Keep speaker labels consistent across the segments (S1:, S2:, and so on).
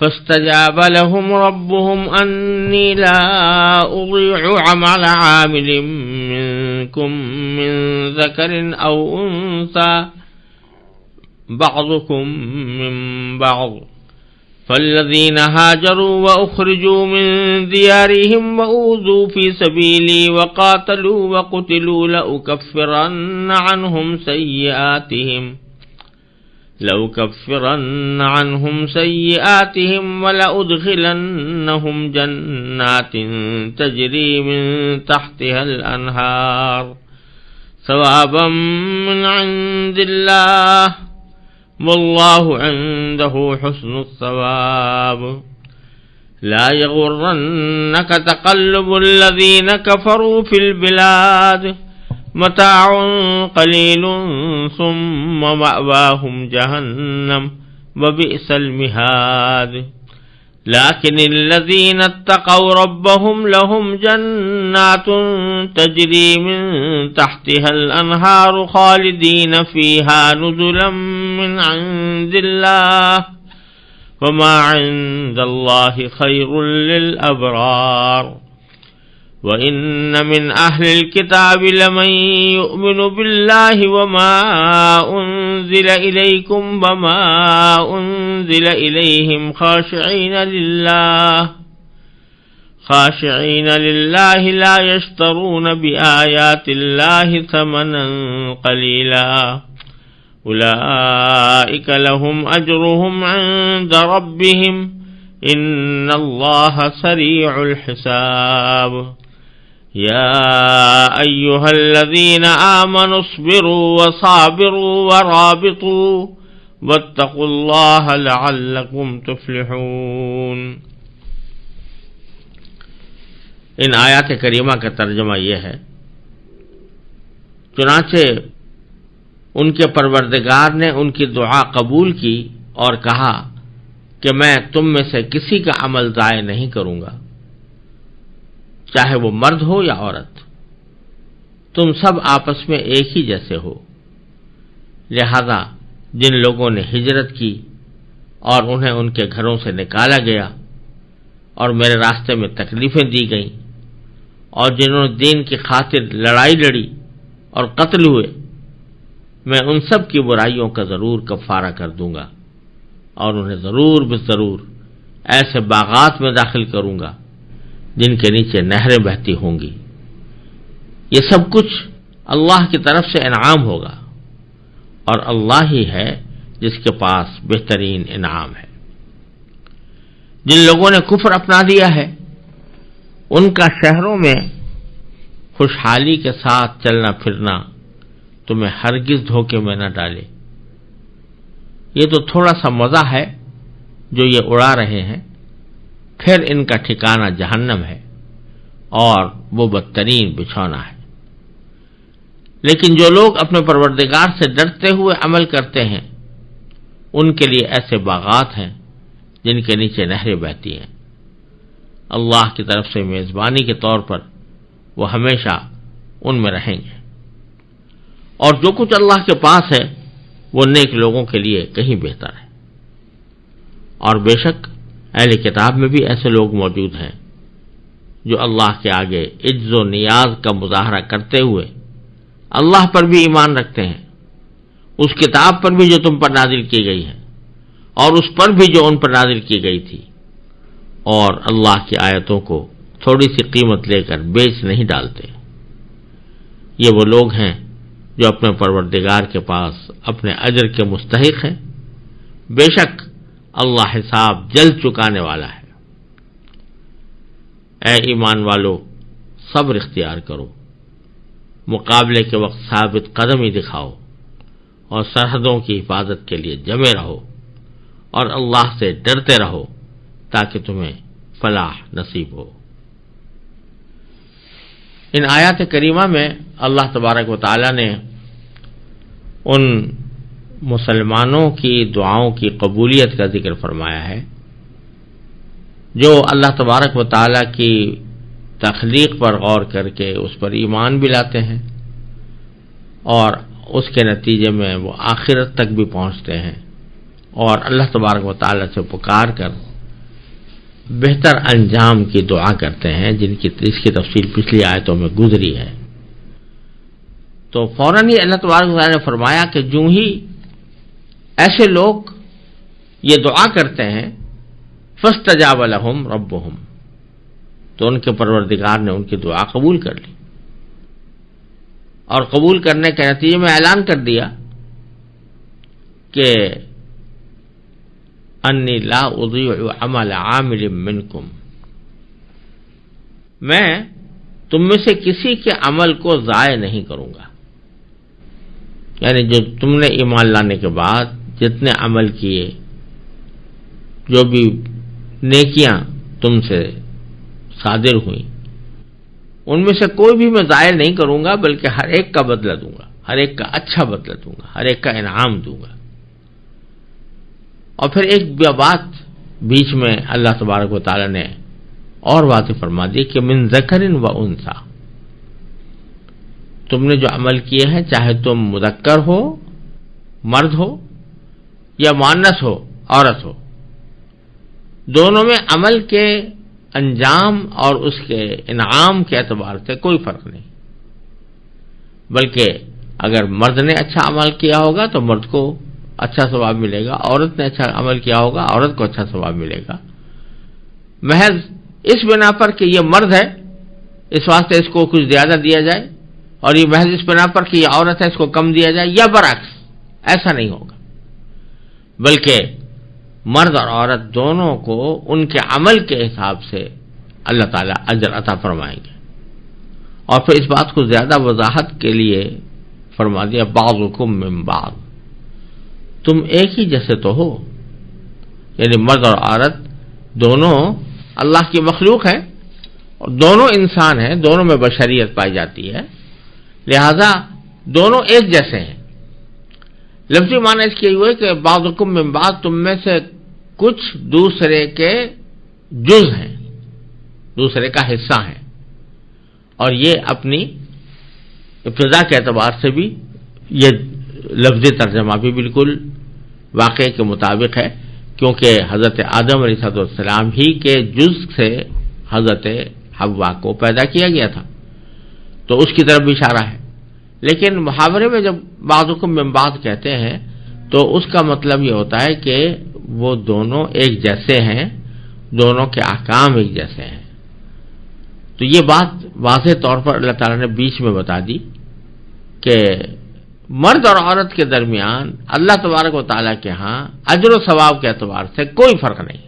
S1: فاستجاب لهم ربهم أني لا أضيع عمل عامل منكم من ذكر أو أنثى بعضكم من بعض فالذين هاجروا وأخرجوا من ديارهم وأوذوا في سبيلي وقاتلوا وقتلوا لأكفرن عنهم سيئاتهم ولأدخلنهم جنات تجري من تحتها الأنهار ثوابا من عند الله والله عنده حسن الثواب لا يغرنك تقلب الذين كفروا في البلاد متاع قليل ثم مأواهم جهنم وبئس المهاد لكن الذين اتقوا ربهم لهم جنات تجري من تحتها الأنهار خالدين فيها نزلا من عند الله وما عند الله خير للأبرار وإن من أهل الكتاب لمن يؤمن بالله وما أنزل إليكم وما أنزل إليهم خاشعين لله لا يشترون بآيات الله ثمنا قليلا أولئك لهم أجرهم عند ربهم إن الله سريع الحساب يا أيها الذين آمنوا اصبروا وصابروا ورابطوا واتقوا الله لعلكم تفلحون۔ ان آیات کریمہ کا ترجمہ یہ ہے، چنانچہ ان کے پروردگار نے ان کی دعا قبول کی اور کہا کہ میں تم میں سے کسی کا عمل ضائع نہیں کروں گا، چاہے وہ مرد ہو یا عورت، تم سب آپس میں ایک ہی جیسے ہو۔ لہذا جن لوگوں نے ہجرت کی اور انہیں ان کے گھروں سے نکالا گیا اور میرے راستے میں تکلیفیں دی گئیں، اور جنہوں نے دین کی خاطر لڑائی لڑی اور قتل ہوئے، میں ان سب کی برائیوں کا ضرور کفارہ کر دوں گا اور انہیں ضرور بالضرور ایسے باغات میں داخل کروں گا جن کے نیچے نہریں بہتی ہوں گی۔ یہ سب کچھ اللہ کی طرف سے انعام ہوگا، اور اللہ ہی ہے جس کے پاس بہترین انعام ہے۔ جن لوگوں نے کفر اپنا لیا ہے ان کا شہروں میں خوشحالی کے ساتھ چلنا پھرنا تمہیں ہرگز دھوکے میں نہ ڈالے۔ یہ تو تھوڑا سا مزہ ہے جو یہ اڑا رہے ہیں، پھر ان کا ٹھکانہ جہنم ہے اور وہ بدترین بچھونا ہے۔ لیکن جو لوگ اپنے پروردگار سے ڈرتے ہوئے عمل کرتے ہیں ان کے لیے ایسے باغات ہیں جن کے نیچے نہریں بہتی ہیں۔ اللہ کی طرف سے میزبانی کے طور پر وہ ہمیشہ ان میں رہیں گے، اور جو کچھ اللہ کے پاس ہے وہ نیک لوگوں کے لیے کہیں بہتر ہے۔ اور بے شک اہل کتاب میں بھی ایسے لوگ موجود ہیں جو اللہ کے آگے عجز و نیاز کا مظاہرہ کرتے ہوئے اللہ پر بھی ایمان رکھتے ہیں، اس کتاب پر بھی جو تم پر نازل کی گئی ہے اور اس پر بھی جو ان پر نازل کی گئی تھی، اور اللہ کی آیتوں کو تھوڑی سی قیمت لے کر بیچ نہیں ڈالتے۔ یہ وہ لوگ ہیں جو اپنے پروردگار کے پاس اپنے اجر کے مستحق ہیں، بے شک اللہ حساب جلد چکانے والا ہے۔ اے ایمان والو، صبر اختیار کرو، مقابلے کے وقت ثابت قدمی دکھاؤ، اور سرحدوں کی حفاظت کے لیے جمے رہو، اور اللہ سے ڈرتے رہو تاکہ تمہیں فلاح نصیب ہو۔ ان آیات کریمہ میں اللہ تبارک و تعالی نے ان مسلمانوں کی دعاؤں کی قبولیت کا ذکر فرمایا ہے جو اللہ تبارک و تعالی کی تخلیق پر غور کر کے اس پر ایمان بھی لاتے ہیں، اور اس کے نتیجے میں وہ آخرت تک بھی پہنچتے ہیں، اور اللہ تبارک و تعالی سے پکار کر بہتر انجام کی دعا کرتے ہیں، اس کی تفصیل پچھلی آیتوں میں گزری ہے۔ تو فوراً ہی اللہ تبارک و تعالیٰ نے فرمایا کہ جو ہی ایسے لوگ یہ دعا کرتے ہیں فاستجاب لهم ربهم، تو ان کے پروردگار نے ان کی دعا قبول کر لی، اور قبول کرنے کے نتیجے میں اعلان کر دیا کہ انی لا اضیع عمل عامل منکم، میں تم میں سے کسی کے عمل کو ضائع نہیں کروں گا۔ یعنی جو تم نے ایمان لانے کے بعد جتنے عمل کیے، جو بھی نیکیاں تم سے صادر ہوئیں، ان میں سے کوئی بھی میں ضائع نہیں کروں گا، بلکہ ہر ایک کا بدلہ دوں گا، ہر ایک کا اچھا بدلہ دوں گا، ہر ایک کا انعام دوں گا۔ اور پھر ایک بات بیچ میں اللہ تبارک و تعالی نے اور باتیں فرما دی کہ من ذکر و انثی، تم نے جو عمل کیے ہیں، چاہے تم مذکر ہو، مرد ہو، یا مؤنث ہو، عورت ہو، دونوں میں عمل کے انجام اور اس کے انعام کے اعتبار سے کوئی فرق نہیں، بلکہ اگر مرد نے اچھا عمل کیا ہوگا تو مرد کو اچھا ثواب ملے گا، عورت نے اچھا عمل کیا ہوگا عورت کو اچھا ثواب ملے گا، محض اس بنا پر کہ یہ مرد ہے اس واسطے اس کو کچھ زیادہ دیا جائے، اور یہ محض اس بنا پر کہ یہ عورت ہے اس کو کم دیا جائے، یا برعکس، ایسا نہیں ہوگا، بلکہ مرد اور عورت دونوں کو ان کے عمل کے حساب سے اللہ تعالیٰ اجر عطا فرمائیں گے۔ اور پھر اس بات کو زیادہ وضاحت کے لیے فرما دیا بعضکم من بعض، تم ایک ہی جیسے تو ہو، یعنی مرد اور عورت دونوں اللہ کی مخلوق ہیں، اور دونوں انسان ہیں، دونوں میں بشریت پائی جاتی ہے، لہذا دونوں ایک جیسے ہیں۔ لفظی معنی اس کے ہوئے کہ بعضکم من بعض، تم میں سے کچھ دوسرے کے جز ہیں، دوسرے کا حصہ ہیں، اور یہ اپنی ابتدا کے اعتبار سے بھی یہ لفظی ترجمہ بھی بالکل واقعے کے مطابق ہے، کیونکہ حضرت آدم علیہ السلام ہی کے جز سے حضرت حوا کو پیدا کیا گیا تھا، تو اس کی طرف بھی اشارہ ہے۔ لیکن محاورے میں جب بعضکم من بعض کہتے ہیں تو اس کا مطلب یہ ہوتا ہے کہ وہ دونوں ایک جیسے ہیں، دونوں کے احکام ایک جیسے ہیں۔ تو یہ بات واضح طور پر اللہ تعالیٰ نے بیچ میں بتا دی کہ مرد اور عورت کے درمیان اللہ تبارک و تعالیٰ کے ہاں اجر و ثواب کے اعتبار سے کوئی فرق نہیں،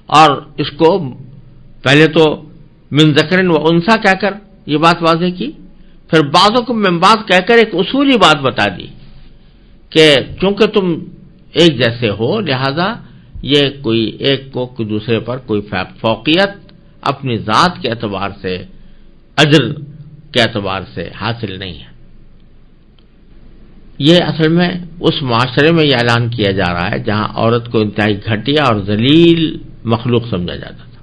S1: اور اس کو پہلے تو من ذکر و انثی کہہ کر یہ بات واضح کی، پھر بعضکم من بعض کہہ کر ایک اصولی بات بتا دی کہ چونکہ تم ایک جیسے ہو، لہذا یہ کوئی ایک کو دوسرے پر کوئی فوقیت اپنی ذات کے اعتبار سے، اجر کے اعتبار سے حاصل نہیں ہے۔ یہ اصل میں اس معاشرے میں یہ اعلان کیا جا رہا ہے جہاں عورت کو انتہائی گھٹیا اور ذلیل مخلوق سمجھا جاتا تھا۔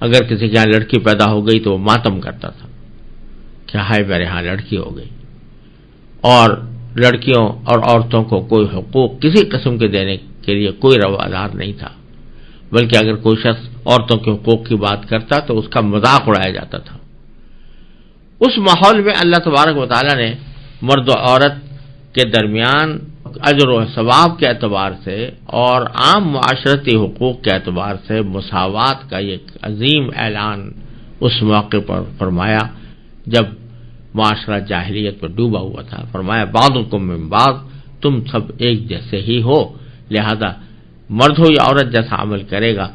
S1: اگر کسی کے یہاں لڑکی پیدا ہو گئی تو وہ ماتم کرتا تھا کہ ہائے میرے ہاں لڑکی ہو گئی، اور لڑکیوں اور عورتوں کو کوئی حقوق کسی قسم کے دینے کے لیے کوئی روادار نہیں تھا، بلکہ اگر کوئی شخص عورتوں کے حقوق کی بات کرتا تو اس کا مذاق اڑایا جاتا تھا۔ اس ماحول میں اللہ تبارک و تعالیٰ نے مرد و عورت کے درمیان اجر و ثواب کے اعتبار سے اور عام معاشرتی حقوق کے اعتبار سے مساوات کا ایک عظیم اعلان اس موقع پر فرمایا جب معاشرہ جاہلیت پر ڈوبا ہوا تھا۔ فرمایا بعضکم من بعض، تم سب ایک جیسے ہی ہو، لہذا مرد ہو یا عورت جیسا عمل کرے گا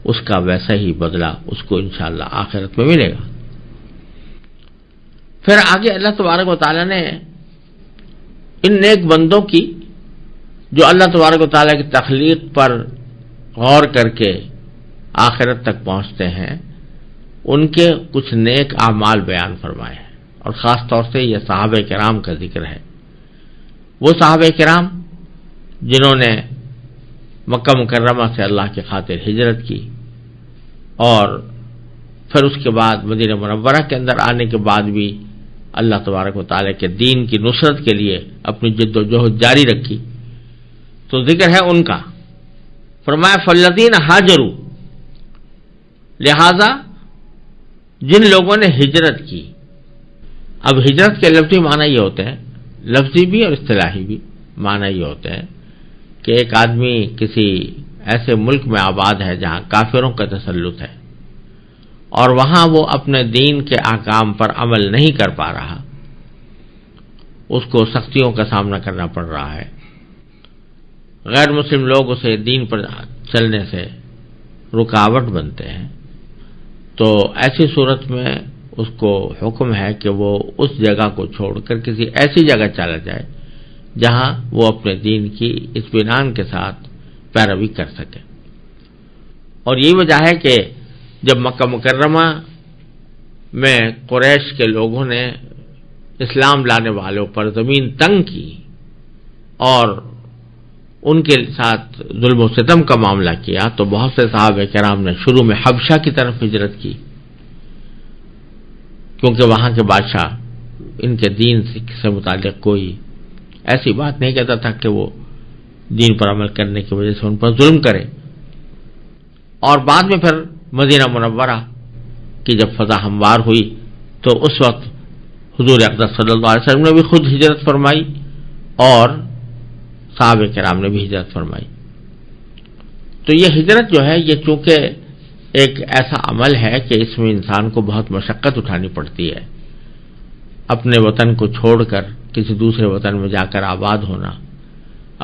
S1: اس کا ویسا ہی بدلہ اس کو انشاءاللہ آخرت میں ملے گا۔ پھر آگے اللہ تبارک و تعالیٰ نے ان نیک بندوں کی جو اللہ تبارک و تعالیٰ کی تخلیق پر غور کر کے آخرت تک پہنچتے ہیں، ان کے کچھ نیک اعمال بیان فرمائے ہیں، اور خاص طور سے یہ صحابہ کرام کا ذکر ہے۔ وہ صحابہ کرام جنہوں نے مکہ مکرمہ سے اللہ کی خاطر ہجرت کی، اور پھر اس کے بعد مدینہ منورہ کے اندر آنے کے بعد بھی اللہ تبارک و تعالیٰ کے دین کی نصرت کے لیے اپنی جد و جہد جاری رکھی، تو ذکر ہے ان کا۔ فرمایا فالذین ہاجروا، لہذا جن لوگوں نے ہجرت کی. اب ہجرت کے لفظی معنی یہ ہوتے ہیں، لفظی بھی اور اصطلاحی بھی معنی یہ ہوتے ہیں کہ ایک آدمی کسی ایسے ملک میں آباد ہے جہاں کافروں کا تسلط ہے اور وہاں وہ اپنے دین کے احکام پر عمل نہیں کر پا رہا، اس کو سختیوں کا سامنا کرنا پڑ رہا ہے، غیر مسلم لوگ اسے دین پر چلنے سے رکاوٹ بنتے ہیں، تو ایسی صورت میں اس کو حکم ہے کہ وہ اس جگہ کو چھوڑ کر کسی ایسی جگہ چلا جائے جہاں وہ اپنے دین کی اطمینان کے ساتھ پیروی کر سکے. اور یہی وجہ ہے کہ جب مکہ مکرمہ میں قریش کے لوگوں نے اسلام لانے والوں پر زمین تنگ کی اور ان کے ساتھ ظلم و ستم کا معاملہ کیا تو بہت سے صحابہ کرام نے شروع میں حبشہ کی طرف ہجرت کی، کیونکہ وہاں کے بادشاہ ان کے دین سے متعلق کوئی ایسی بات نہیں کہتا تھا کہ وہ دین پر عمل کرنے کی وجہ سے ان پر ظلم کرے. اور بعد میں پھر مدینہ منورہ کی جب فضا ہموار ہوئی تو اس وقت حضور اقدس صلی اللہ علیہ وسلم نے بھی خود ہجرت فرمائی اور صحابہ کرام نے بھی ہجرت فرمائی. تو یہ ہجرت جو ہے یہ چونکہ ایک ایسا عمل ہے کہ اس میں انسان کو بہت مشقت اٹھانی پڑتی ہے، اپنے وطن کو چھوڑ کر کسی دوسرے وطن میں جا کر آباد ہونا،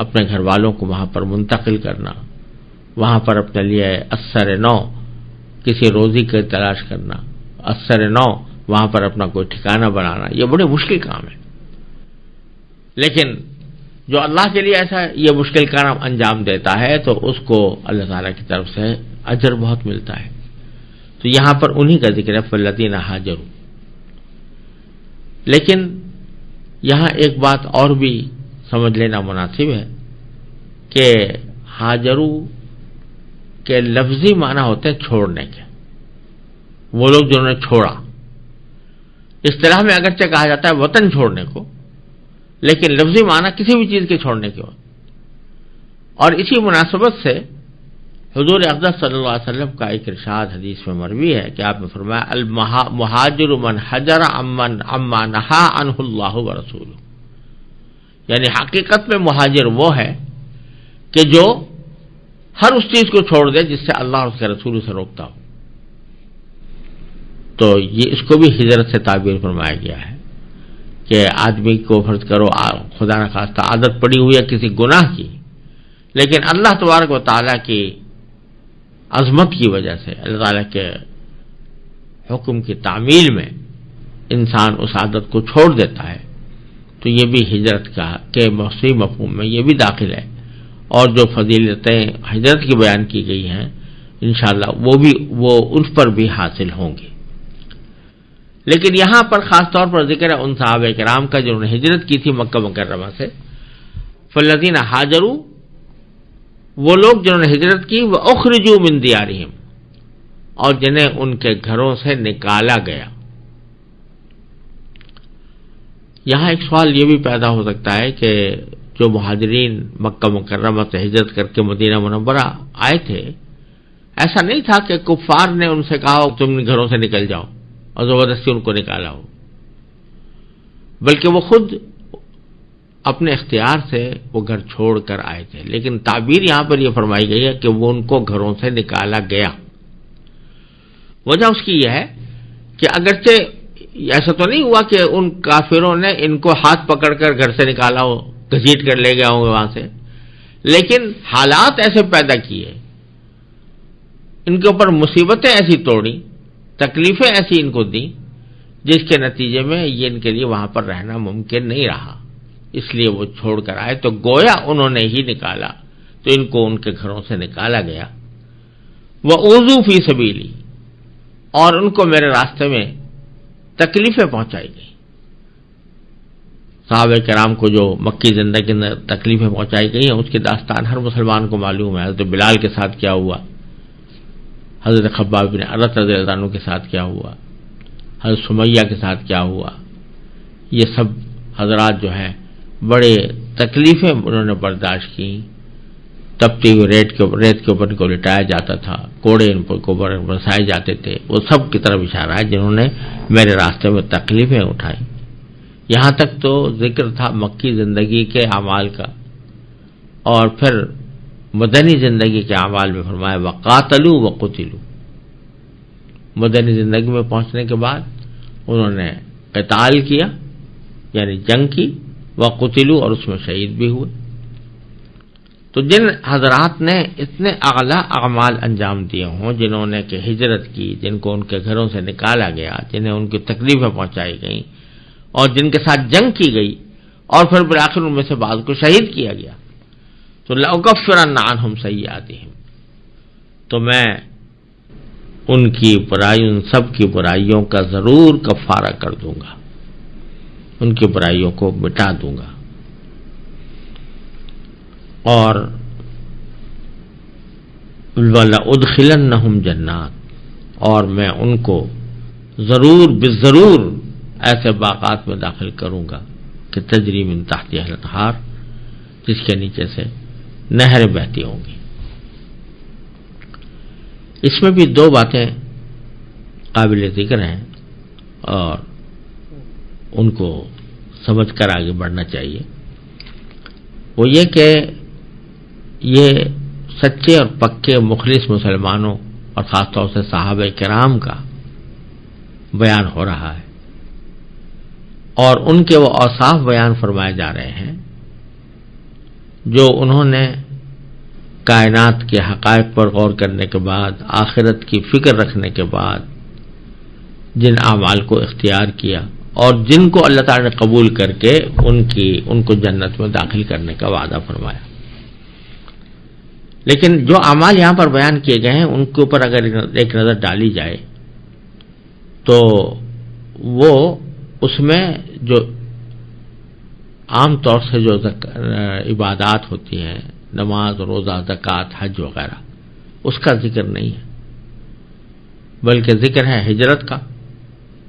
S1: اپنے گھر والوں کو وہاں پر منتقل کرنا، وہاں پر اپنے لیے اثر نو کسی روزی کی تلاش کرنا، اثر نو وہاں پر اپنا کوئی ٹھکانہ بنانا، یہ بڑے مشکل کام ہے. لیکن جو اللہ کے لیے ایسا یہ مشکل کام انجام دیتا ہے تو اس کو اللہ تعالیٰ کی طرف سے اجر بہت ملتا ہے. تو یہاں پر انہی کا ذکر ہے فالذین ہاجروا. لیکن یہاں ایک بات اور بھی سمجھ لینا مناسب ہے کہ ہاجروا کے لفظی معنی ہوتے ہیں چھوڑنے کے، وہ لوگ جنہوں نے چھوڑا. اصطلاح میں اگرچہ کہا جاتا ہے وطن چھوڑنے کو، لیکن لفظی معنی کسی بھی چیز کے چھوڑنے کے ہوتا. اور اسی مناسبت سے حضور اقدس صلی اللہ علیہ وسلم کا ایک ارشاد حدیث میں مروی ہے کہ آپ نے فرمایا المہاجر من حجر عما نہا عنہ اللہ ورسولہ، یعنی حقیقت میں مہاجر وہ ہے کہ جو ہر اس چیز کو چھوڑ دے جس سے اللہ اور اس کے رسول سے روکتا ہو. تو یہ اس کو بھی ہجرت سے تعبیر فرمایا گیا ہے کہ آدمی کو فرض کرو خدا نخواستہ عادت پڑی ہوئی ہے کسی گناہ کی، لیکن اللہ تبارک و تعالیٰ کی عظمت کی وجہ سے، اللہ تعالیٰ کے حکم کی تعمیل میں انسان اس عادت کو چھوڑ دیتا ہے، تو یہ بھی ہجرت کا کے صحیح مفہوم میں یہ بھی داخل ہے. اور جو فضیلتیں ہجرت کی بیان کی گئی ہیں انشاءاللہ وہ ان پر بھی حاصل ہوں گی. لیکن یہاں پر خاص طور پر ذکر ہے ان صحابہ کرام کا جنہوں نے ہجرت کی تھی مکہ مکرمہ سے. فالذین ہاجروا، وہ لوگ جنہوں نے ہجرت کی، واخرجوا من دیارہم، اور جنہیں ان کے گھروں سے نکالا گیا. یہاں ایک سوال یہ بھی پیدا ہو سکتا ہے کہ جو مہاجرین مکہ مکرمہ سے ہجرت کر کے مدینہ منورہ آئے تھے، ایسا نہیں تھا کہ کفار نے ان سے کہا ہو تم گھروں سے نکل جاؤ اور زبردستی ان کو نکالا ہو، بلکہ وہ خود اپنے اختیار سے وہ گھر چھوڑ کر آئے تھے. لیکن تعبیر یہاں پر یہ فرمائی گئی ہے کہ وہ ان کو گھروں سے نکالا گیا. وجہ اس کی یہ ہے کہ اگرچہ ایسا تو نہیں ہوا کہ ان کافروں نے ان کو ہاتھ پکڑ کر گھر سے نکالا ہو، گھسیٹ کر لے گیا ہوں گے وہاں سے، لیکن حالات ایسے پیدا کیے، ان کے اوپر مصیبتیں ایسی توڑی، تکلیفیں ایسی ان کو دیں، جس کے نتیجے میں یہ ان کے لیے وہاں پر رہنا ممکن نہیں رہا، اس لیے وہ چھوڑ کر آئے. تو گویا انہوں نے ہی نکالا، تو ان کو ان کے گھروں سے نکالا گیا. وَأُوذُوا فِي سَبِيلِي، اور ان کو میرے راستے میں تکلیفیں پہنچائی گئی. صحابہ کرام کو جو مکی زندگی میں تکلیفیں پہنچائی گئی ہیں اس کی داستان ہر مسلمان کو معلوم ہے. حضرت بلال کے ساتھ کیا ہوا، حضرت خباب بن ارت رضی اللہ عنہ کے ساتھ کیا ہوا، حضرت سمیہ کے ساتھ کیا ہوا. یہ سب حضرات جو ہیں بڑے تکلیفیں انہوں نے برداشت کی تپتی ہوئی ریت کے اوپر ان کو لٹایا جاتا تھا، کوڑے ان پر اوپر برسائے جاتے تھے، وہ سب کی طرف اشارہ ہے جنہوں نے میرے راستے میں تکلیفیں اٹھائی۔ یہاں تک تو ذکر تھا مکی زندگی کے اعمال کا، اور پھر مدنی زندگی کے اعمال میں فرمایا وقاتلوا وقتلوا۔ مدنی زندگی میں پہنچنے کے بعد انہوں نے قتال کیا، یعنی جنگ کی، وقتلوا، اور اس میں شہید بھی ہوئے۔ تو جن حضرات نے اتنے اعلیٰ اعمال انجام دیے ہوں، جنہوں نے کہ ہجرت کی، جن کو ان کے گھروں سے نکالا گیا، جنہیں ان کی تکلیفیں پہنچائی گئیں، اور جن کے ساتھ جنگ کی گئی، اور پھر بالآخر ان میں سے بعض کو شہید کیا گیا، تو لأکفرن عنہم سیئاتہم، تو میں ان کی برائی، ان سب کی برائیوں کا ضرور کفارہ کر دوں گا، ان کی برائیوں کو مٹا دوں گا، اور وَلَأُدْخِلَنَّهُمْ جنات، اور میں ان کو ضرور بالضرور ایسے باغات میں داخل کروں گا کہ تجری من تحتها الانہار، جس کے نیچے سے نہریں بہتی ہوں گی۔ اس میں بھی دو باتیں قابل ذکر ہیں، اور ان کو سمجھ کر آگے بڑھنا چاہیے۔ وہ یہ کہ یہ سچے اور پکے مخلص مسلمانوں اور خاص طور سے صحابہ کرام کا بیان ہو رہا ہے، اور ان کے وہ اوصاف بیان فرمائے جا رہے ہیں جو انہوں نے کائنات کے حقائق پر غور کرنے کے بعد، آخرت کی فکر رکھنے کے بعد جن اعمال کو اختیار کیا، اور جن کو اللہ تعالی نے قبول کر کے ان کو جنت میں داخل کرنے کا وعدہ فرمایا۔ لیکن جو اعمال یہاں پر بیان کیے گئے ہیں ان کے اوپر اگر ایک نظر ڈالی جائے تو وہ اس میں جو عام طور سے جو عبادات ہوتی ہیں، نماز، روزہ، زکوٰۃ، حج وغیرہ، اس کا ذکر نہیں ہے، بلکہ ذکر ہے ہجرت کا،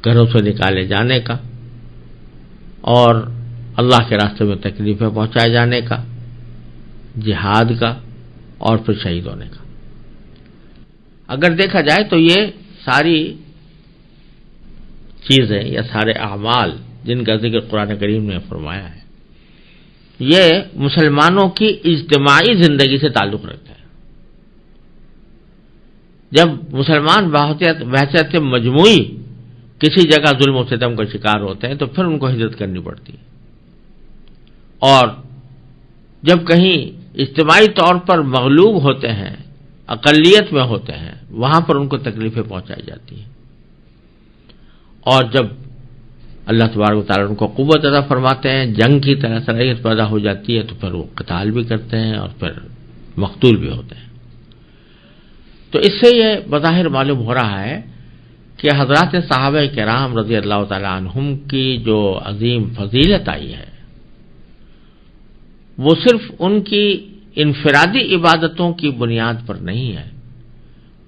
S1: گھروں سے نکالے جانے کا، اور اللہ کے راستے میں تکلیفیں پہنچائے جانے کا، جہاد کا، اور پھر شہید ہونے کا۔ اگر دیکھا جائے تو یہ ساری چیزیں یا سارے اعمال جن کا ذکر قرآن کریم نے فرمایا ہے، یہ مسلمانوں کی اجتماعی زندگی سے تعلق رکھتا ہے۔ جب مسلمان بحثیت مجموعی کسی جگہ ظلم و ستم کا شکار ہوتے ہیں تو پھر ان کو ہجرت کرنی پڑتی ہے، اور جب کہیں اجتماعی طور پر مغلوب ہوتے ہیں، اقلیت میں ہوتے ہیں، وہاں پر ان کو تکلیفیں پہنچائی جاتی ہیں، اور جب اللہ تبارک و تعالیٰ ان کو قوت عطا فرماتے ہیں، جنگ کی طرح صلاحیت پیدا ہو جاتی ہے، تو پھر وہ قتال بھی کرتے ہیں اور پھر مقتول بھی ہوتے ہیں۔ تو اس سے یہ بظاہر معلوم ہو رہا ہے کہ حضرات صحابہ کرام رضی اللہ تعالی عنہم کی جو عظیم فضیلت آئی ہے، وہ صرف ان کی انفرادی عبادتوں کی بنیاد پر نہیں ہے،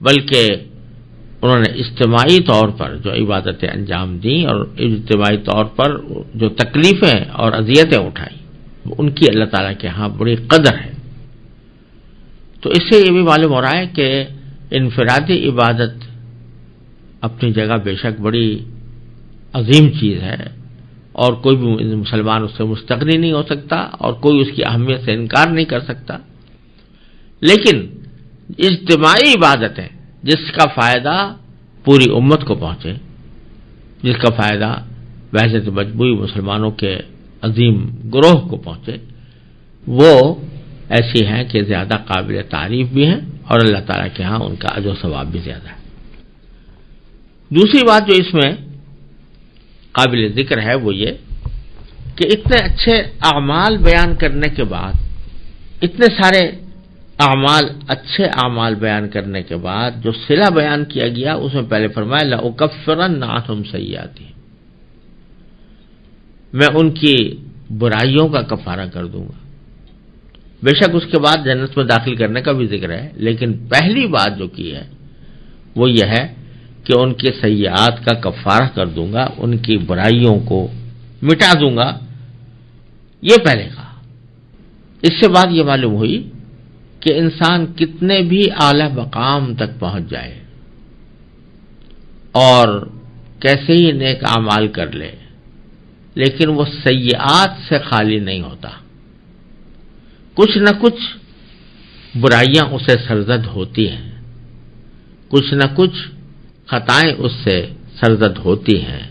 S1: بلکہ انہوں نے اجتماعی طور پر جو عبادتیں انجام دیں اور اجتماعی طور پر جو تکلیفیں اور اذیتیں اٹھائیں، ان کی اللہ تعالیٰ کے ہاں بڑی قدر ہے۔ تو اس سے یہ بھی معلوم ہو رہا ہے کہ انفرادی عبادت اپنی جگہ بے شک بڑی عظیم چیز ہے، اور کوئی بھی مسلمان اس سے مستغنی نہیں ہو سکتا، اور کوئی اس کی اہمیت سے انکار نہیں کر سکتا۔ لیکن اجتماعی عبادتیں جس کا فائدہ پوری امت کو پہنچے، جس کا فائدہ بحثیت مجموعی مسلمانوں کے عظیم گروہ کو پہنچے، وہ ایسی ہیں کہ زیادہ قابل تعریف بھی ہیں، اور اللہ تعالیٰ کے ہاں ان کا اجر و ثواب بھی زیادہ ہے۔ دوسری بات جو اس میں قابل ذکر ہے وہ یہ کہ اتنے اچھے اعمال بیان کرنے کے بعد، اتنے سارے اچھے اعمال بیان کرنے کے بعد جو صلہ بیان کیا گیا، اس میں پہلے فرمایا لأکفرن عنہم سیئاتہم، میں ان کی برائیوں کا کفارہ کر دوں گا۔ بے شک اس کے بعد جنت میں داخل کرنے کا بھی ذکر ہے، لیکن پہلی بات جو کی ہے وہ یہ ہے کہ ان کے سیئات کا کفارہ کر دوں گا، ان کی برائیوں کو مٹا دوں گا، یہ پہلے کہا۔ اس سے بعد یہ معلوم ہوئی کہ انسان کتنے بھی اعلی مقام تک پہنچ جائے اور کیسے ہی نیک اعمال کر لے، لیکن وہ سیئات سے خالی نہیں ہوتا، کچھ نہ کچھ برائیاں اسے سرزد ہوتی ہیں، کچھ نہ کچھ خطائیں اس سے سرزد ہوتی ہیں،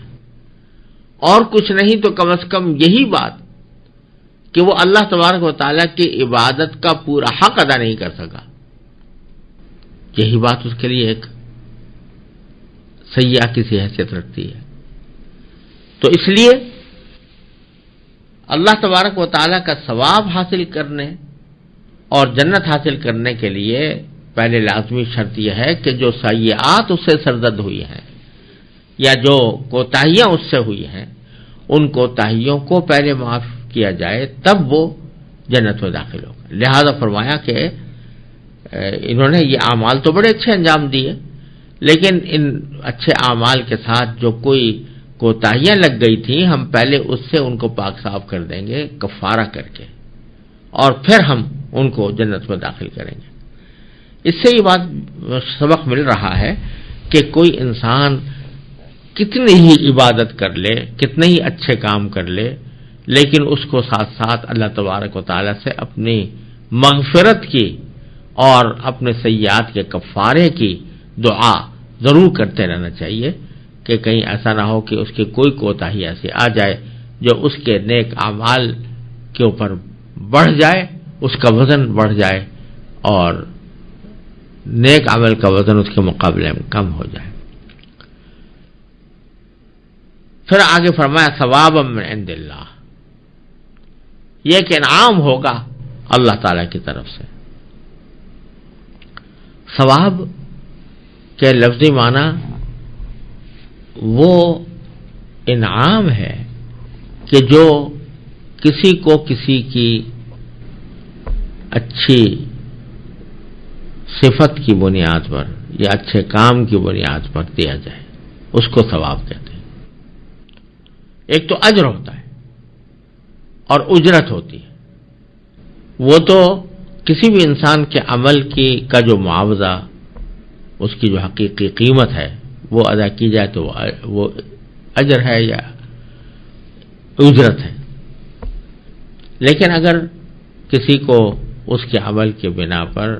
S1: اور کچھ نہیں تو کم از کم یہی بات کہ وہ اللہ تبارک و تعالیٰ کی عبادت کا پورا حق ادا نہیں کر سکا، یہی بات اس کے لیے ایک سیئہ کی سی حیثیت رکھتی ہے۔ تو اس لیے اللہ تبارک و تعالیٰ کا ثواب حاصل کرنے اور جنت حاصل کرنے کے لیے پہلے لازمی شرط یہ ہے کہ جو سیئات اس سے سرزد ہوئی ہیں یا جو کوتاہیاں اس سے ہوئی ہیں، ان کوتاہیوں کو پہلے معاف کیا جائے، تب وہ جنت میں داخل ہوگا۔ لہذا فرمایا کہ انہوں نے یہ اعمال تو بڑے اچھے انجام دیے، لیکن ان اچھے اعمال کے ساتھ جو کوئی کوتاہیاں لگ گئی تھیں، ہم پہلے اس سے ان کو پاک صاف کر دیں گے کفارہ کر کے، اور پھر ہم ان کو جنت میں داخل کریں گے۔ اس سے یہ بات سبق مل رہا ہے کہ کوئی انسان کتنی ہی عبادت کر لے، کتنے ہی اچھے کام کر لے، لیکن اس کو ساتھ ساتھ اللہ تبارک و تعالیٰ سے اپنی مغفرت کی اور اپنے سیئات کے کفارے کی دعا ضرور کرتے رہنا چاہیے، کہ کہیں ایسا نہ ہو کہ اس کی کوئی کوتاہی ایسی آ جائے جو اس کے نیک اعمال کے اوپر بڑھ جائے، اس کا وزن بڑھ جائے اور نیک عمل کا وزن اس کے مقابلے میں کم ہو جائے۔ پھر آگے فرمایا ثوابا من عند اللہ، یہ ایک انعام ہوگا اللہ تعالی کی طرف سے۔ ثواب کے لفظی معنی وہ انعام ہے کہ جو کسی کو کسی کی اچھی صفت کی بنیاد پر یا اچھے کام کی بنیاد پر دیا جائے، اس کو ثواب کہتے ہیں۔ ایک تو اجر ہوتا ہے اور اجرت ہوتی ہے، وہ تو کسی بھی انسان کے عمل کا جو معاوضہ، اس کی جو حقیقی قیمت ہے وہ ادا کی جائے تو وہ اجر ہے یا اجرت ہے۔ لیکن اگر کسی کو اس کے عمل کے بنا پر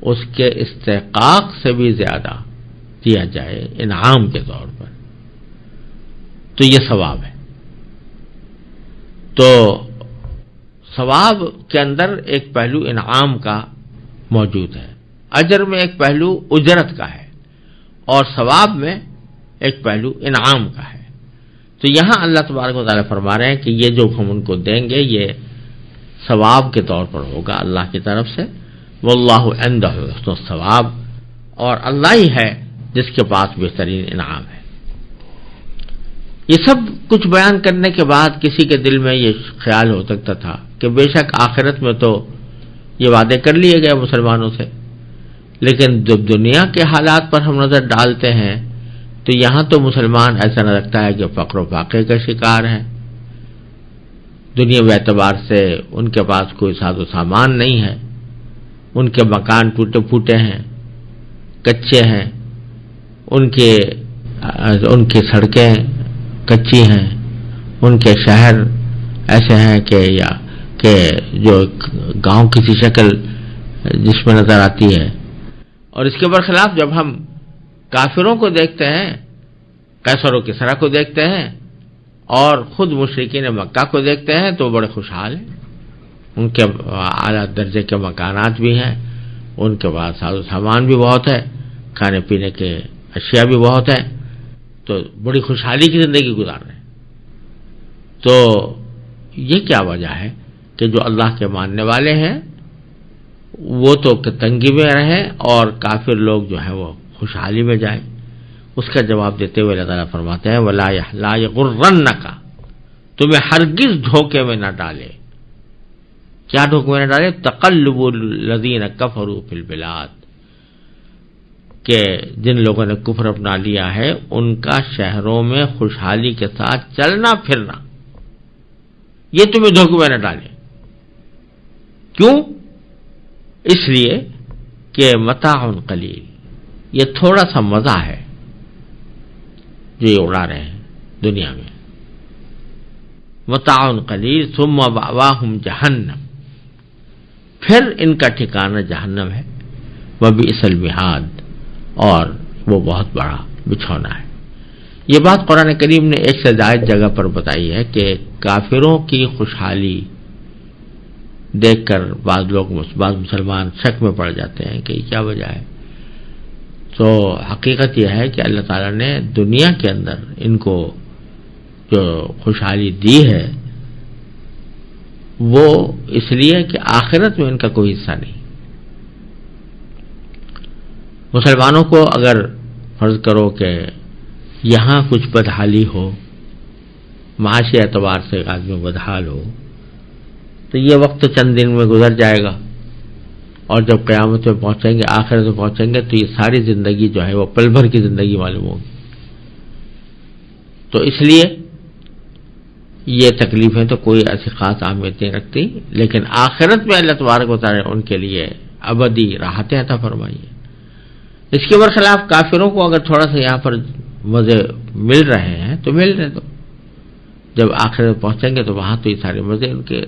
S1: اس کے استحقاق سے بھی زیادہ دیا جائے انعام کے طور پر، تو یہ ثواب ہے۔ تو ثواب کے اندر ایک پہلو انعام کا موجود ہے، اجر میں ایک پہلو اجرت کا ہے اور ثواب میں ایک پہلو انعام کا ہے۔ تو یہاں اللہ تبارک و تعالیٰ فرما رہے ہیں کہ یہ جو ہم ان کو دیں گے یہ ثواب کے طور پر ہوگا اللہ کی طرف سے، واللہ عندہ حسن الثواب، اور اللہ ہی ہے جس کے پاس بہترین انعام ہے۔ یہ سب کچھ بیان کرنے کے بعد کسی کے دل میں یہ خیال ہو سکتا تھا کہ بے شک آخرت میں تو یہ وعدے کر لیے گئے مسلمانوں سے، لیکن جب دنیا کے حالات پر ہم نظر ڈالتے ہیں تو یہاں تو مسلمان ایسا نہ لگتا ہے کہ فقر و فاقے کا شکار ہیں، دنیاوی اعتبار سے ان کے پاس کوئی ساز و سامان نہیں ہے، ان کے مکان ٹوٹے پھوٹے ہیں، کچے ہیں، ان کی سڑکیں کچی ہیں، ان کے شہر ایسے ہیں کہ جو گاؤں کسی شکل جس میں نظر آتی ہے۔ اور اس کے برخلاف جب ہم کافروں کو دیکھتے ہیں، قیصر و کسریٰ کو دیکھتے ہیں اور خود مشرکین مکہ کو دیکھتے ہیں تو بڑے خوشحال ہیں، ان کے اعلیٰ درجے کے مکانات بھی ہیں، ان کے پاس ساز و سامان بھی بہت ہے، کھانے پینے کے اشیاء بھی بہت ہیں، تو بڑی خوشحالی کی زندگی گزار رہے ہیں۔ تو یہ کیا وجہ ہے کہ جو اللہ کے ماننے والے ہیں وہ تو تنگی میں رہیں اور کافر لوگ جو ہیں وہ خوشحالی میں جائیں؟ اس کا جواب دیتے ہوئے اللہ تعالیٰ فرماتے ہیں وَلَا يَغُرَّنَّكَ، تمہیں ہرگز دھوکے میں نہ ڈالے۔ کیا دھوکے میں نہ ڈالے؟ تَقَلُّبُ الَّذِينَ كَفَرُوا فِي الْبِلَادِ، کہ جن لوگوں نے کفر اپنا لیا ہے ان کا شہروں میں خوشحالی کے ساتھ چلنا پھرنا، یہ تمہیں دھوکے میں نہ ڈالے۔ کیوں؟ اس لیے کہ متاع قلیل، یہ تھوڑا سا مزہ ہے جو یہ اڑا رہے ہیں دنیا میں. متاع قلیل ثم مأواہم جہنم، پھر ان کا ٹھکانہ جہنم ہے. وبئس المہاد، اور وہ بہت بڑا بچھونا ہے. یہ بات قرآن کریم نے ایک سے زائد جگہ پر بتائی ہے کہ کافروں کی خوشحالی دیکھ کر بعض مسلمان شک میں پڑ جاتے ہیں کہ کیا وجہ ہے. تو حقیقت یہ ہے کہ اللہ تعالیٰ نے دنیا کے اندر ان کو جو خوشحالی دی ہے وہ اس لیے کہ آخرت میں ان کا کوئی حصہ نہیں. مسلمانوں کو اگر فرض کرو کہ یہاں کچھ بدحالی ہو، معاشی اعتبار سے آدمی بدحال ہو، تو یہ وقت چند دن میں گزر جائے گا، اور جب قیامت میں پہنچیں گے، آخرت میں پہنچیں گے، تو یہ ساری زندگی جو ہے وہ پل بھر کی زندگی معلوم ہوگی. تو اس لیے یہ تکلیفیں تو کوئی ایسی خاص اہمیت نہیں رکھتی، لیکن آخرت میں اللہ تبارک و تعالیٰ ان کے لیے ابدی راحتیں عطا فرمائی ہیں. اس کے برخلاف کافروں کو اگر تھوڑا سا یہاں پر مزے مل رہے ہیں تو مل رہے، تو جب آخرت میں پہنچیں گے تو وہاں تو یہ سارے مزے ان کے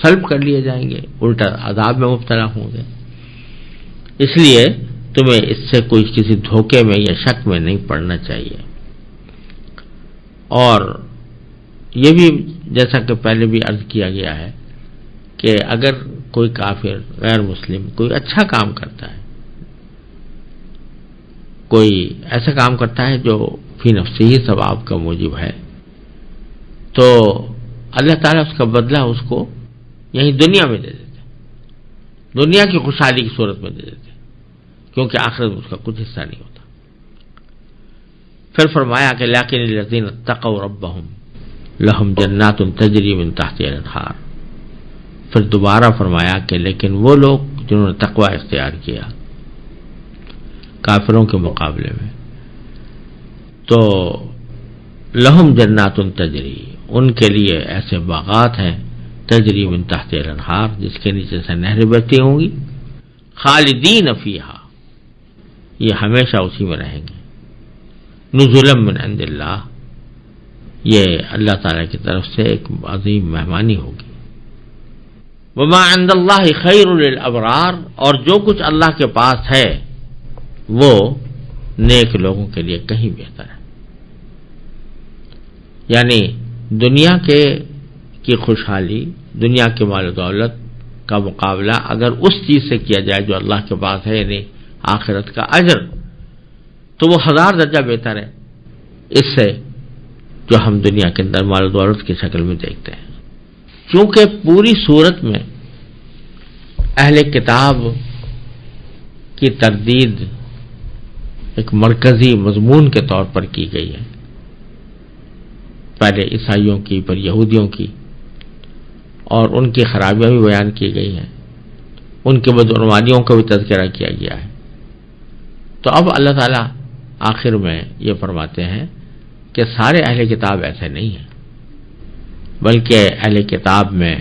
S1: سلب کر لیے جائیں گے، الٹا عذاب میں مبتلا ہوں گے. اس لیے تمہیں اس سے کوئی کسی دھوکے میں یا شک میں نہیں پڑنا چاہیے. اور یہ بھی جیسا کہ پہلے بھی عرض کیا گیا ہے کہ اگر کوئی کافر غیر مسلم کوئی اچھا کام کرتا ہے، کوئی ایسا کام کرتا ہے جو فی نفسی ہی ثواب کا موجب ہے، تو اللہ تعالیٰ اس کا بدلہ اس کو یہیں دنیا میں دے دیتے، دنیا کی خوشحالی کی صورت میں دے دیتے، کیونکہ آخرت میں اس کا کچھ حصہ نہیں ہوتا. پھر فرمایا کہ لیکن الذین اتقوا ربہم لہم جنات تجری من تحتہا الانہار. پھر دوبارہ فرمایا کہ لیکن وہ لوگ جنہوں نے تقوی اختیار کیا کافروں کے مقابلے میں، تو لہم جنات تجری، ان کے لیے ایسے باغات ہیں تجری من تحتہا الانہار، جس کے نیچے سے نہریں بہتی ہوں گی، خالدین فیہا، یہ ہمیشہ اسی میں رہیں گے. نزلا من عند اللہ، یہ اللہ تعالیٰ کی طرف سے ایک عظیم مہمانی ہوگی. وما عند اللہ خیر للابرار، اور جو کچھ اللہ کے پاس ہے وہ نیک لوگوں کے لیے کہیں بہتر ہے. یعنی دنیا کی خوشحالی، دنیا کے مال و دولت کا مقابلہ اگر اس چیز سے کیا جائے جو اللہ کے پاس ہے، یعنی آخرت کا اجر، تو وہ 1000 درجہ بہتر ہے اس سے جو ہم دنیا کے اندر مال و دولت کی شکل میں دیکھتے ہیں. چونکہ پوری صورت میں اہل کتاب کی تردید ایک مرکزی مضمون کے طور پر کی گئی ہے، پہلے عیسائیوں کی، پھر یہودیوں کی، اور ان کی خرابیاں بھی بیان کی گئی ہیں، ان کے بدعنوانیوں کا بھی تذکرہ کیا گیا ہے. تو اب اللہ تعالیٰ آخر میں یہ فرماتے ہیں کہ سارے اہل کتاب ایسے نہیں ہیں، بلکہ اہل کتاب میں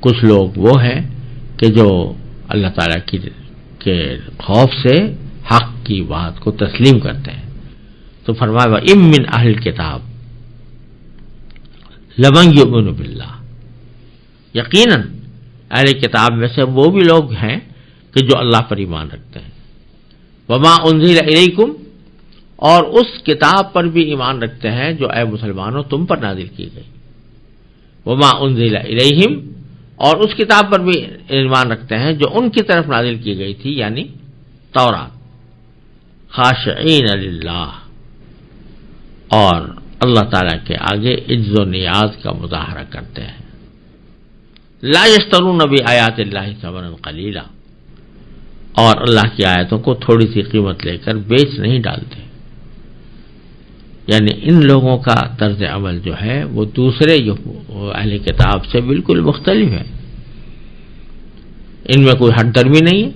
S1: کچھ لوگ وہ ہیں کہ جو اللہ تعالیٰ کے خوف سے حق کی بات کو تسلیم کرتے ہیں. تو فرمایا وَإِن مِّنْ أَهْلِ الْكِتَابِ لَمَن يُؤْمِنُ بِاللَّهِ، یقیناً اہل کتاب میں سے وہ بھی لوگ ہیں کہ جو اللہ پر ایمان رکھتے ہیں. وَمَا أُنزِلَ إِلَيْكُمْ، اور اس کتاب پر بھی ایمان رکھتے ہیں جو اے مسلمانوں تم پر نازل کی گئی. وَمَا أُنزِلَ إِلَيْهِمْ، اور اس کتاب پر بھی ایمان رکھتے ہیں جو ان کی طرف نازل کی گئی تھی، یعنی تورات. خاشعین للہ، اور اللہ تعالیٰ کے آگے عجز و نیاز کا مظاہرہ کرتے ہیں. لا یشترون بآیات اللہ ثمنا قلیلا، اور اللہ کی آیتوں کو تھوڑی سی قیمت لے کر بیچ نہیں ڈالتے. یعنی ان لوگوں کا طرز عمل جو ہے وہ دوسرے اہل کتاب سے بالکل مختلف ہے. ان میں کوئی حد درمی نہیں ہے،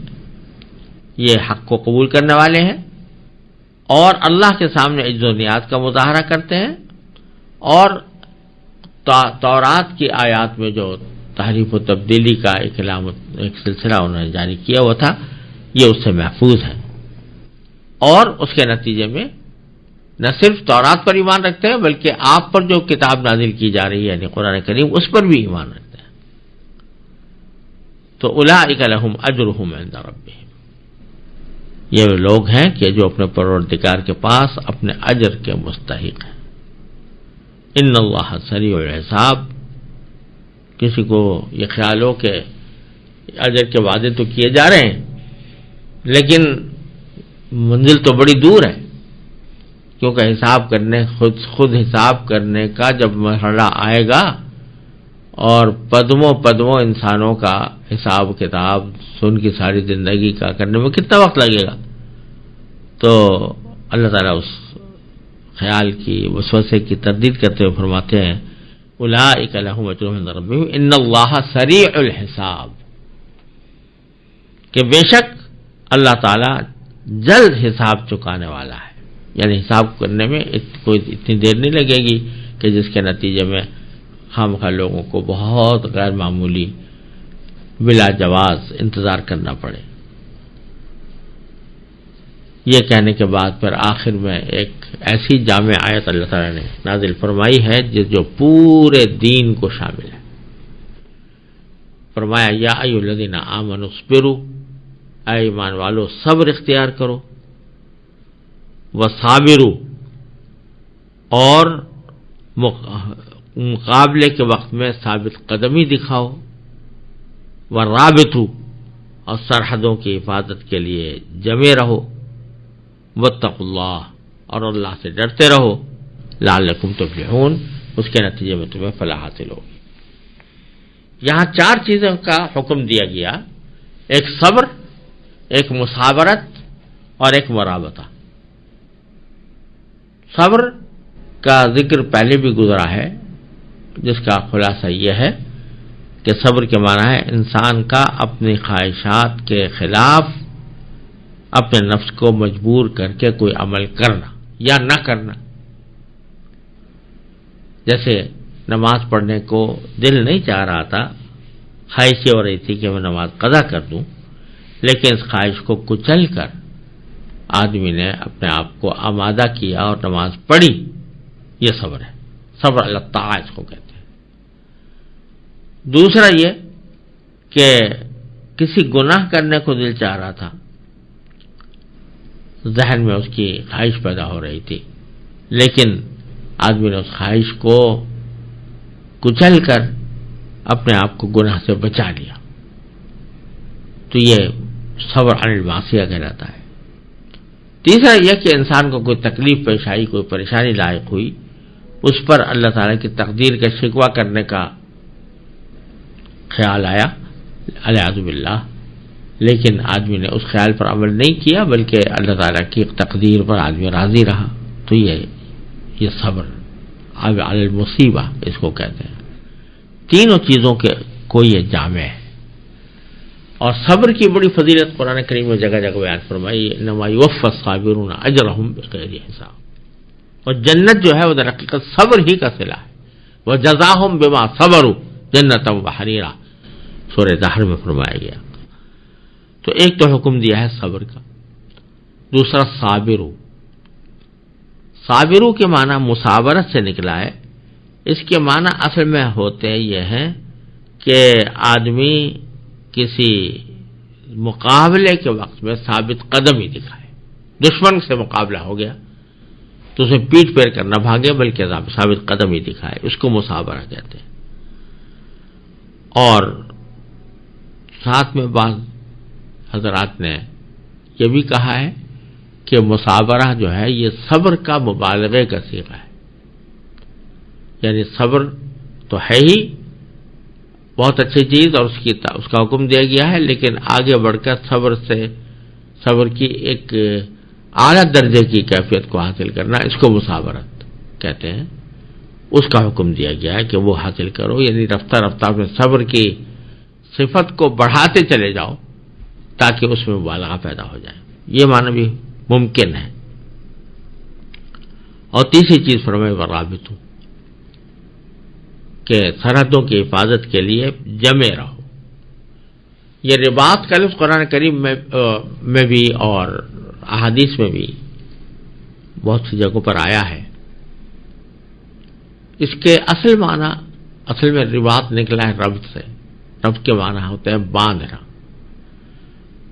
S1: یہ حق کو قبول کرنے والے ہیں اور اللہ کے سامنے عجز و نیاز کا مظاہرہ کرتے ہیں، اور تورات کی آیات میں جو تحریف و تبدیلی کا ایک سلسلہ انہوں نے جاری کیا ہوا تھا، یہ اس سے محفوظ ہے، اور اس کے نتیجے میں نہ صرف تورات پر ایمان رکھتے ہیں بلکہ آپ پر جو کتاب نازل کی جا رہی ہے یعنی قرآن کریم اس پر بھی ایمان رکھتے ہیں۔ تو اولئک لہم اجرہم عند ربہم، یہ وہ لوگ ہیں کہ جو اپنے پروردگار کے پاس اپنے اجر کے مستحق ہیں۔ ان اللہ سریع الحساب، کسی کو یہ خیال ہو کہ اجر کے وعدے تو کیے جا رہے ہیں لیکن منزل تو بڑی دور ہے، کیونکہ حساب کرنے خود حساب کرنے کا جب مرحلہ آئے گا اور پدموں انسانوں کا حساب کتاب ان کی ساری زندگی کا کرنے میں کتنا وقت لگے گا، تو اللہ تعالیٰ اس خیال کی وسوسے کی تردید کرتے ہوئے فرماتے ہیں اولئک لہم اجرہم عند ربہم ان اللہ سریع الحساب، کہ بے شک اللہ تعالیٰ جلد حساب چکانے والا ہے، یعنی حساب کرنے میں کوئی اتنی دیر نہیں لگے گی کہ جس کے نتیجے میں خامخواہ لوگوں کو بہت غیر معمولی بلا جواز انتظار کرنا پڑے۔ یہ کہنے کے بعد پھر آخر میں ایک ایسی جامع آیت اللہ تعالیٰ نے نازل فرمائی ہے جو پورے دین کو شامل ہے۔ فرمایا یا ایھا الذین آمنوا اصبروا، اے ایمان والو صبر اختیار کرو، وصابروا، اور مقابلے کے وقت میں ثابت قدمی دکھاؤ، ورابطوا، اور سرحدوں کی حفاظت کے لیے جمے رہو، واتقوا اللہ، اور اللہ سے ڈرتے رہو، لعلکم تفلحون، اس کے نتیجے میں تمہیں فلاح حاصل ہوگی۔ یہاں چار چیزوں کا حکم دیا گیا، ایک صبر، ایک مصابرت، اور ایک مرابطہ۔ صبر کا ذکر پہلے بھی گزرا ہے، جس کا خلاصہ یہ ہے کہ صبر کے معنی ہے انسان کا اپنی خواہشات کے خلاف اپنے نفس کو مجبور کر کے کوئی عمل کرنا یا نہ کرنا۔ جیسے نماز پڑھنے کو دل نہیں چاہ رہا تھا، خواہش ہو رہی تھی کہ میں نماز قضا کر دوں، لیکن اس خواہش کو کچل کر آدمی نے اپنے آپ کو آمادہ کیا اور نماز پڑھی، یہ صبر ہے، صبر علی الطاعہ اس کو کہتے ہیں۔ دوسرا یہ کہ کسی گناہ کرنے کو دل چاہ رہا تھا، ذہن میں اس کی خواہش پیدا ہو رہی تھی، لیکن آدمی نے اس خواہش کو کچل کر اپنے آپ کو گناہ سے بچا لیا، تو یہ صبر علی المعصیہ کہلاتا ہے۔ تیسرا یہ کہ انسان کو کوئی تکلیف پیش آئی، کوئی پریشانی لاحق ہوئی، اس پر اللہ تعالیٰ کی تقدیر کا شکوہ کرنے کا خیال آیا والعیاذ باللہ، لیکن آدمی نے اس خیال پر عمل نہیں کیا بلکہ اللہ تعالیٰ کی تقدیر پر آدمی راضی رہا، تو یہ صبر علی المصیبہ اس کو کہتے ہیں۔ تینوں چیزوں کے کو یہ جامع ہے، اور صبر کی بڑی فضیلت قرآن کریم میں جگہ جگہ بیان فرمائی، انما یوفی الصابرون اجرہم بغیر حساب، اور جنت جو ہے وہ در حقیقت صبر ہی کا صلہ ہے، وجزاہم بما صبروا جنتا وحریرا، سورہ دہر میں فرمایا گیا۔ تو ایک تو حکم دیا ہے صبر کا، دوسرا صابرو، صابرو کے معنی مصابرت سے نکلا ہے، اس کے معنی اصل میں ہوتے یہ ہیں کہ آدمی کسی مقابلے کے وقت میں ثابت قدمی دکھائے، دشمن سے مقابلہ ہو گیا تو اسے پیٹ پیر کر نہ بھاگے بلکہ ثابت قدمی دکھائے، اس کو مصابرہ کہتے ہیں۔ اور ساتھ میں بعض حضرات نے یہ بھی کہا ہے کہ مصابرہ جو ہے یہ صبر کا مبالغے کا صیغہ ہے، یعنی صبر تو ہے ہی بہت اچھی چیز اور اس کا حکم دیا گیا ہے، لیکن آگے بڑھ کر صبر کی ایک اعلیٰ درجے کی کیفیت کو حاصل کرنا، اس کو مصابرت کہتے ہیں، اس کا حکم دیا گیا ہے کہ وہ حاصل کرو، یعنی رفتہ رفتہ میں صبر کی صفت کو بڑھاتے چلے جاؤ تاکہ اس میں مبالغہ پیدا ہو جائے، یہ معنی بھی ممکن ہے۔ اور تیسری چیز فرمائے ورابطو، کہ سرحدوں کی حفاظت کے لیے جمے رہو. یہ رباط کا لفظ قرآن کریم میں بھی اور احادیث میں بھی بہت سی جگہوں پر آیا ہے. اس کے اصل میں رباط نکلا ہے ربط سے. ربط کے معنی ہوتے ہیں باندھنا.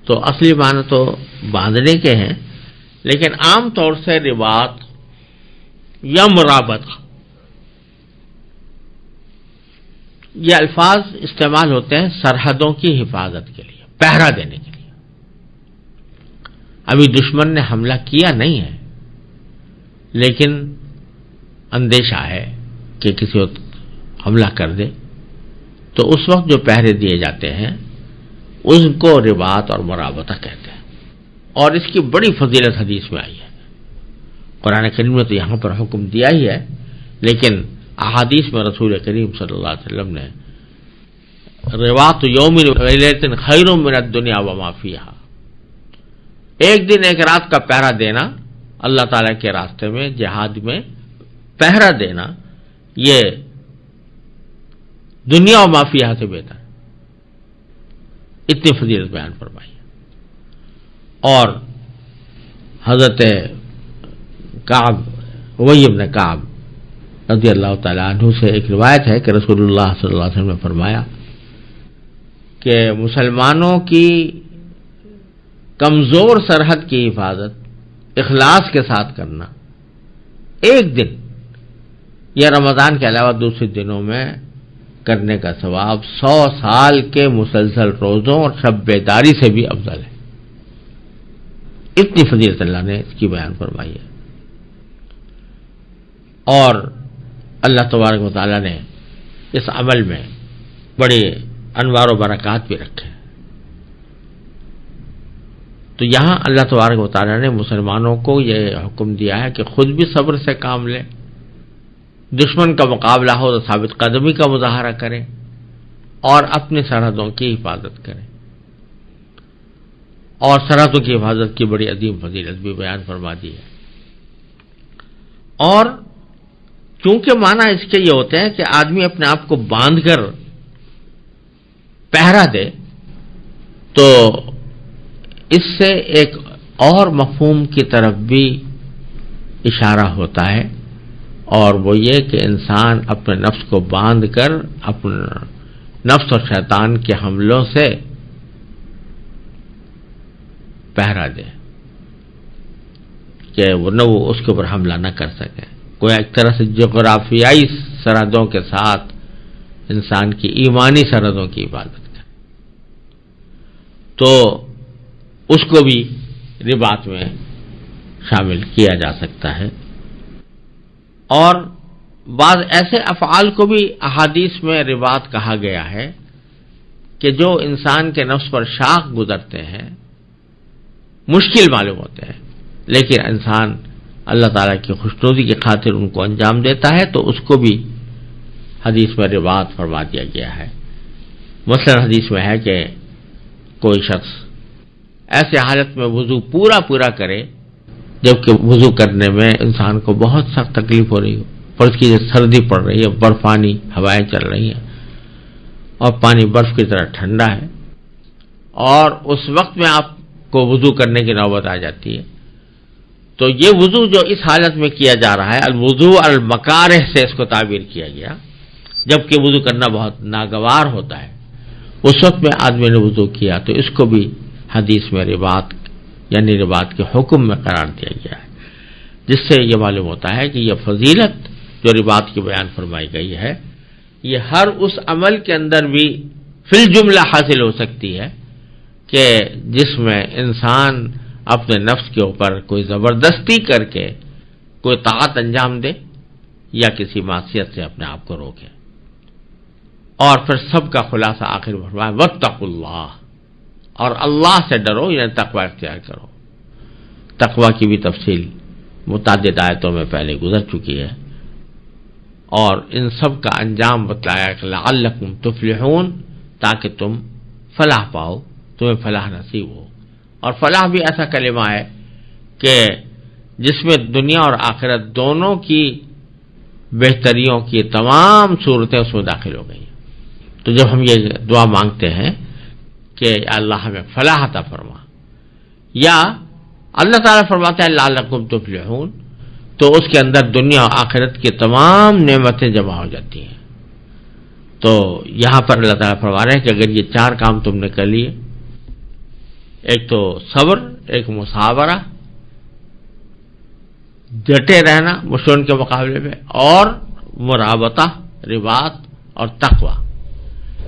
S1: تو اصلی معنی تو باندھنے کے ہیں، لیکن عام طور سے رباط یا مرابطہ یہ الفاظ استعمال ہوتے ہیں سرحدوں کی حفاظت کے لیے، پہرا دینے کے لیے. ابھی دشمن نے حملہ کیا نہیں ہے، لیکن اندیشہ ہے کہ کسی وقت حملہ کر دے، تو اس وقت جو پہرے دیے جاتے ہیں اس کو رباط اور مرابطہ کہتے ہیں. اور اس کی بڑی فضیلت حدیث میں آئی ہے. قرآن کریم نے تو یہاں پر حکم دیا ہی ہے، لیکن احادیث میں رسول کریم صلی اللہ علیہ وسلم نے رباط یوم ولیلۃ خیر من الدنیا وما فیہا، ایک دن ایک رات کا پہرا دینا اللہ تعالیٰ کے راستے میں جہاد میں پہرا دینا، یہ دنیا و ما فیہا سے بہتر ہے. اتنی فضیلت بیان فرمائی. اور حضرت کعب ابی بن کعب رضی اللہ تعالیٰ عنہ سے ایک روایت ہے کہ رسول اللہ صلی اللہ علیہ وسلم نے فرمایا کہ مسلمانوں کی کمزور سرحد کی حفاظت اخلاص کے ساتھ کرنا ایک دن یا رمضان کے علاوہ دوسرے دنوں میں کرنے کا ثواب 100 سال کے مسلسل روزوں اور شب بیداری سے بھی افضل ہے. اتنی فضیلت اللہ نے اس کی بیان فرمائی ہے. اور اللہ تبارک و تعالیٰ نے اس عمل میں بڑے انوار و برکات بھی رکھے. تو یہاں اللہ تبارک و تعالیٰ نے مسلمانوں کو یہ حکم دیا ہے کہ خود بھی صبر سے کام لیں، دشمن کا مقابلہ ہو تو ثابت قدمی کا مظاہرہ کریں اور اپنی سرحدوں کی حفاظت کریں. اور سرحدوں کی حفاظت کی بڑی عظیم فضیلت بھی بیان فرما دی ہے. اور چونکہ معنی اس کے یہ ہوتے ہیں کہ آدمی اپنے آپ کو باندھ کر پہرا دے، تو اس سے ایک اور مفہوم کی طرف بھی اشارہ ہوتا ہے، اور وہ یہ کہ انسان اپنے نفس کو باندھ کر اپنے نفس اور شیطان کے حملوں سے پہرا دے کہ وہ اس کے اوپر حملہ نہ کر سکے. کوئی ایک طرح سے جغرافیائی سرحدوں کے ساتھ انسان کی ایمانی سرحدوں کی حفاظت کرے، تو اس کو بھی رباط میں شامل کیا جا سکتا ہے. اور بعض ایسے افعال کو بھی احادیث میں رباط کہا گیا ہے کہ جو انسان کے نفس پر شاق گزرتے ہیں، مشکل معلوم ہوتے ہیں، لیکن انسان اللہ تعالیٰ کی خوشنودی کی خاطر ان کو انجام دیتا ہے، تو اس کو بھی حدیث میں رباط فرما دیا گیا ہے. مثلا حدیث میں ہے کہ کوئی شخص ایسے حالت میں وضو پورا کرے جبکہ وضو کرنے میں انسان کو بہت سخت تکلیف ہو رہی ہو، فرض کیجیے سردی پڑ رہی ہے، برفانی ہوائیں چل رہی ہیں اور پانی برف کی طرح ٹھنڈا ہے، اور اس وقت میں آپ کو وضو کرنے کی نوبت آ جاتی ہے. تو یہ وضو جو اس حالت میں کیا جا رہا ہے، الوضو المکارہ سے اس کو تعبیر کیا گیا، جبکہ وضو کرنا بہت ناگوار ہوتا ہے، اس وقت میں آدمی نے وضو کیا، تو اس کو بھی حدیث میں رباط یعنی رباط کے حکم میں قرار دیا گیا ہے. جس سے یہ معلوم ہوتا ہے کہ یہ فضیلت جو رباط کی بیان فرمائی گئی ہے، یہ ہر اس عمل کے اندر بھی فی الجملہ حاصل ہو سکتی ہے کہ جس میں انسان اپنے نفس کے اوپر کوئی زبردستی کر کے کوئی طاعت انجام دے یا کسی معصیت سے اپنے آپ کو روکے. اور پھر سب کا خلاصہ آخر میں فرمایا واتقوا اللہ، اور اللہ سے ڈرو، یعنی تقوی اختیار کرو. تقوی کی بھی تفصیل متعدد آیتوں میں پہلے گزر چکی ہے، اور ان سب کا انجام بتلایا کہ لعلکم تفلحون، تاکہ تم فلاح پاؤ، تمہیں فلاح نصیب ہو. اور فلاح بھی ایسا کلمہ ہے کہ جس میں دنیا اور آخرت دونوں کی بہتریوں کی تمام صورتیں اس میں داخل ہو گئی. تو جب ہم یہ دعا مانگتے ہیں کہ اللہ ہمیں فلاح عطا فرما، یا اللہ تعالیٰ فرماتا ہے لعلکم تفلحون، تو اس کے اندر دنیا و آخرت کی تمام نعمتیں جمع ہو جاتی ہیں. تو یہاں پر اللہ تعالیٰ فرما رہے ہیں کہ اگر یہ 4 کام تم نے کر لیے، ایک تو صبر، ایک مصابرہ، ڈٹے رہنا مشرکین کے مقابلے میں، اور مرابطہ، رباط اور تقوی،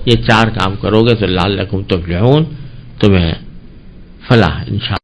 S1: یہ 4 کام کرو گے تو لعلکم تفلحون، تمہیں فلاح انشاءاللہ